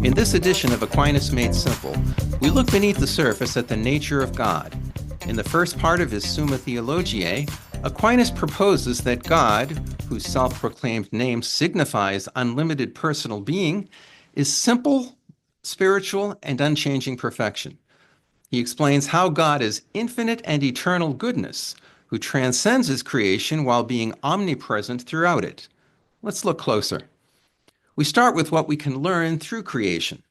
In this edition of Aquinas Made Simple, we look beneath the surface at the nature of God. In the first part of his Summa Theologiae, Aquinas proposes that God, whose self-proclaimed name signifies unlimited personal being, is simple, spiritual, and unchanging perfection. He explains how God is infinite and eternal goodness, who transcends his creation while being omnipresent throughout it. Let's look closer. We start with what we can learn through creation.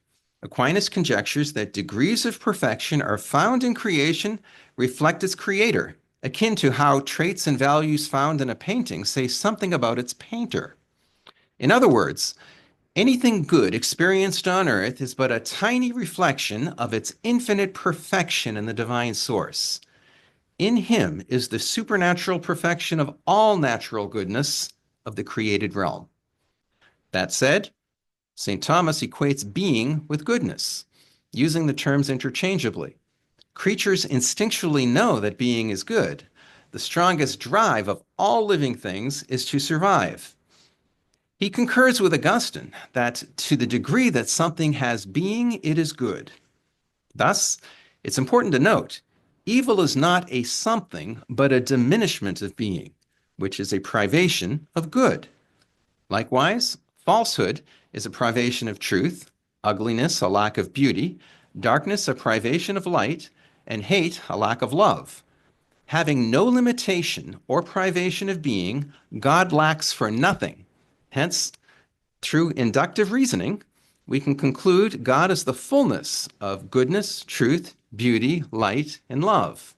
Aquinas conjectures that degrees of perfection are found in creation reflect its creator, akin to how traits and values found in a painting say something about its painter. In other words, anything good experienced on earth is but a tiny reflection of its infinite perfection in the divine source. In him is the supernatural perfection of all natural goodness of the created realm. That said, St. Thomas equates being with goodness, using the terms interchangeably. Creatures instinctually know that being is good. The strongest drive of all living things is to survive. He concurs with Augustine that to the degree that something has being, it is good. Thus, it's important to note, evil is not a something, but a diminishment of being, which is a privation of good. Likewise, falsehood is a privation of truth, ugliness a lack of beauty, darkness a privation of light, and hate a lack of love. Having no limitation or privation of being, God lacks for nothing. Hence, through inductive reasoning, we can conclude God is the fullness of goodness, truth, beauty, light, and love.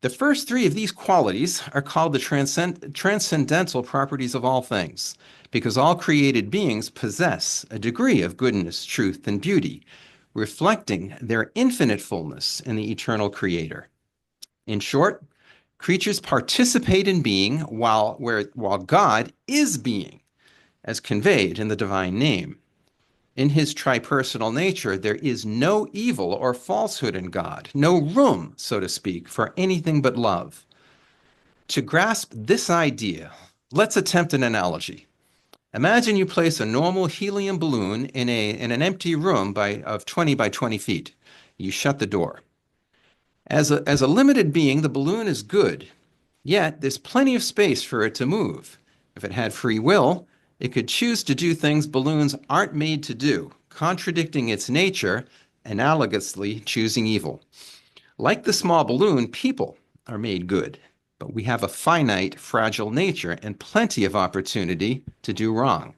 The first three of these qualities are called the transcendental properties of all things, because all created beings possess a degree of goodness, truth, and beauty, reflecting their infinite fullness in the eternal Creator. In short, creatures participate in being while God is being, as conveyed in the divine name. In his tripersonal nature, there is no evil or falsehood in God, no room, so to speak, for anything but love. To grasp this idea, let's attempt an analogy. Imagine you place a normal helium balloon in an empty room of 20 by 20 feet. You shut the door. As a limited being, the balloon is good, yet there's plenty of space for it to move. If it had free will, it could choose to do things balloons aren't made to do, contradicting its nature, analogously choosing evil. Like the small balloon, people are made good, but we have a finite, fragile nature and plenty of opportunity to do wrong.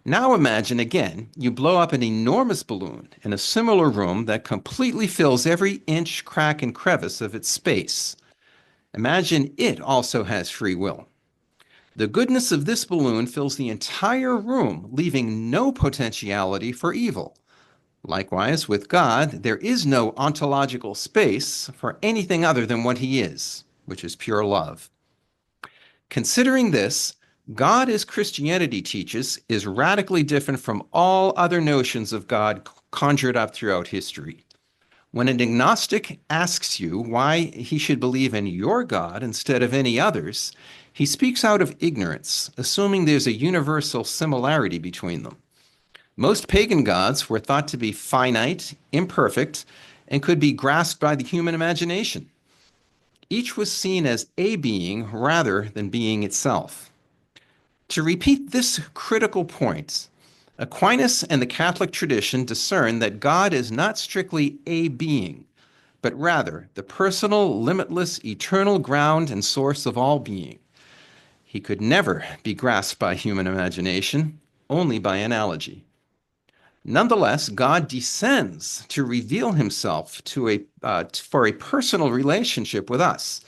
Now imagine again, you blow up an enormous balloon in a similar room that completely fills every inch, crack, and crevice of its space. Imagine it also has free will. The goodness of this balloon fills the entire room, leaving no potentiality for evil. Likewise, with God, there is no ontological space for anything other than what he is, which is pure love. Considering this, God, as Christianity teaches, is radically different from all other notions of God conjured up throughout history. When an agnostic asks you why he should believe in your God instead of any others, he speaks out of ignorance, assuming there's a universal similarity between them. Most pagan gods were thought to be finite, imperfect, and could be grasped by the human imagination. Each was seen as a being rather than being itself. To repeat this critical point, Aquinas and the Catholic tradition discern that God is not strictly a being, but rather the personal, limitless, eternal ground and source of all being. He could never be grasped by human imagination, only by analogy. Nonetheless, God descends to reveal himself for a personal relationship with us.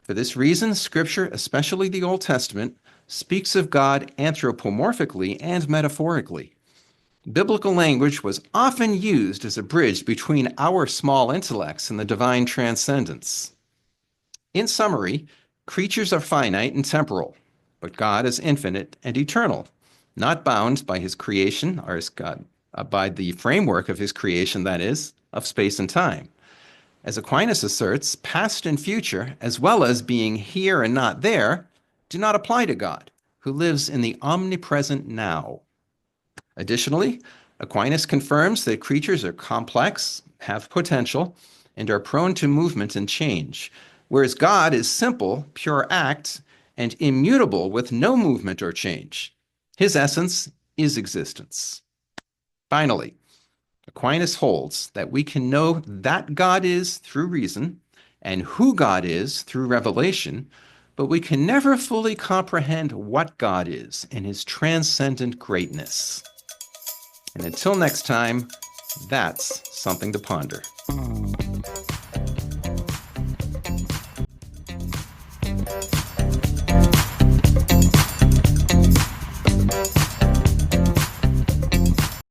For this reason, Scripture, especially the Old Testament, speaks of God anthropomorphically and metaphorically. Biblical language was often used as a bridge between our small intellects and the divine transcendence. In summary, creatures are finite and temporal, but God is infinite and eternal, not bound by his creation, or by the framework of his creation, that is, of space and time. As Aquinas asserts, past and future, as well as being here and not there, do not apply to God, who lives in the omnipresent now. Additionally, Aquinas confirms that creatures are complex, have potential, and are prone to movement and change, whereas God is simple, pure act, and immutable with no movement or change. His essence is existence. Finally, Aquinas holds that we can know that God is through reason and who God is through revelation, but we can never fully comprehend what God is in his transcendent greatness. And until next time, that's something to ponder.